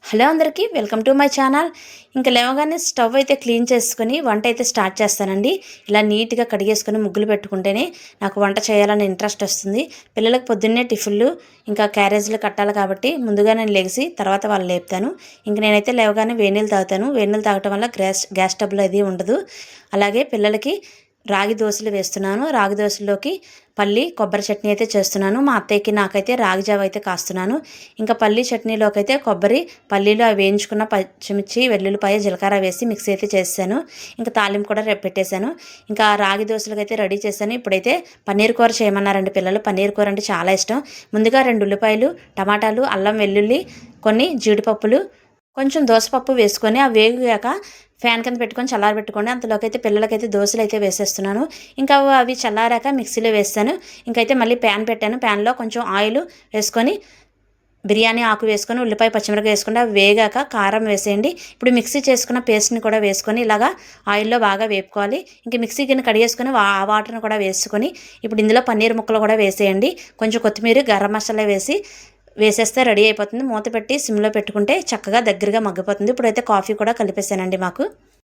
Hello అందరికీ welcome to my channel. ఇంకా లేవగానే స్టవ్ అయితే క్లీన్ చేసుకొని వంట అయితే స్టార్ట్ చేస్తానండి. ఇలా నీట్గా కడిగేసుకొని ముగ్గులు పెట్టుకుంటేనే నాకు వంట చేయాలని ఇంట్రెస్ట్ వస్తుంది. పిల్లలకు పొద్దున్నే టిఫిన్లు ఇంకా క్యారేజీలు కట్టాలి కాబట్టి ముందుగా నేను లెగిసి తర్వాత వాళ్ళు లేపుతాను. ఇంక నేనైతే లేవగానే వేనీళ్ళు తాగుతాను. వేనీళ్ళు తాగటం వల్ల గ్యాస్ ట్రబుల్ అది ఉండదు. అలాగే పిల్లలకి రాగి దోశలు వేస్తున్నాను. రాగి దోశల్లోకి పల్లి కొబ్బరి చట్నీ అయితే చేస్తున్నాను. మా అత్తయ్యకి నాకైతే రాగి జావ అయితే కాస్తున్నాను. ఇంకా పల్లి చట్నీలోకి అయితే కొబ్బరి పల్లీలు అవి వేయించుకున్న పచ్చిమిర్చి వెల్లుల్లిపాయ జీలకర్ర వేసి మిక్సీ అయితే చేశాను. ఇంకా తాలింపు కూడా రేపు పెట్టేశాను. ఇంకా రాగి దోశలకు అయితే రెడీ చేశాను. ఇప్పుడైతే పన్నీర్ కూర చేయమన్నారండి పిల్లలు. పన్నీర్ కూర అంటే చాలా ఇష్టం. ముందుగా 2 ఉల్లిపాయలు, టమాటాలు, అల్లం వెల్లుల్లి, కొన్ని జీడిపప్పులు, కొంచెం దోసపప్పు వేసుకొని అవి వేగాక ఫ్యాన్ కింద పెట్టుకొని చల్లారబెట్టుకోండి. అంతలోకి అయితే పిల్లలకైతే దోశలు అయితే వేసేస్తున్నాను. ఇంకా అవి చల్లారాక మిక్సీలో వేస్తాను. ఇంకైతే మళ్ళీ ప్యాన్ పెట్టాను. ప్యాన్లో కొంచెం ఆయిల్ వేసుకొని బిర్యానీ ఆకు వేసుకొని ఉల్లిపాయ పచ్చిమిరపకాయ వేసుకుంటే అవి వేగాక కారం వేసేయండి. ఇప్పుడు మిక్సీ చేసుకున్న పేస్ట్ని కూడా వేసుకొని ఇలాగా ఆయిల్లో బాగా వేపుకోవాలి. ఇంక మిక్సీ గిన్నె కడిగేసుకొని ఆ వాటర్ని కూడా వేసుకొని ఇప్పుడు ఇందులో పన్నీర్ ముక్కలు కూడా వేసేయండి. కొంచెం కొత్తిమీర గరం మసాలా వేసేస్తే రెడీ అయిపోతుంది. మూత పెట్టి సిమ్లో పెట్టుకుంటే చక్కగా దగ్గరగా మగ్గిపోతుంది. ఇప్పుడైతే కాఫీ కూడా కలిపేసానండి మాకు.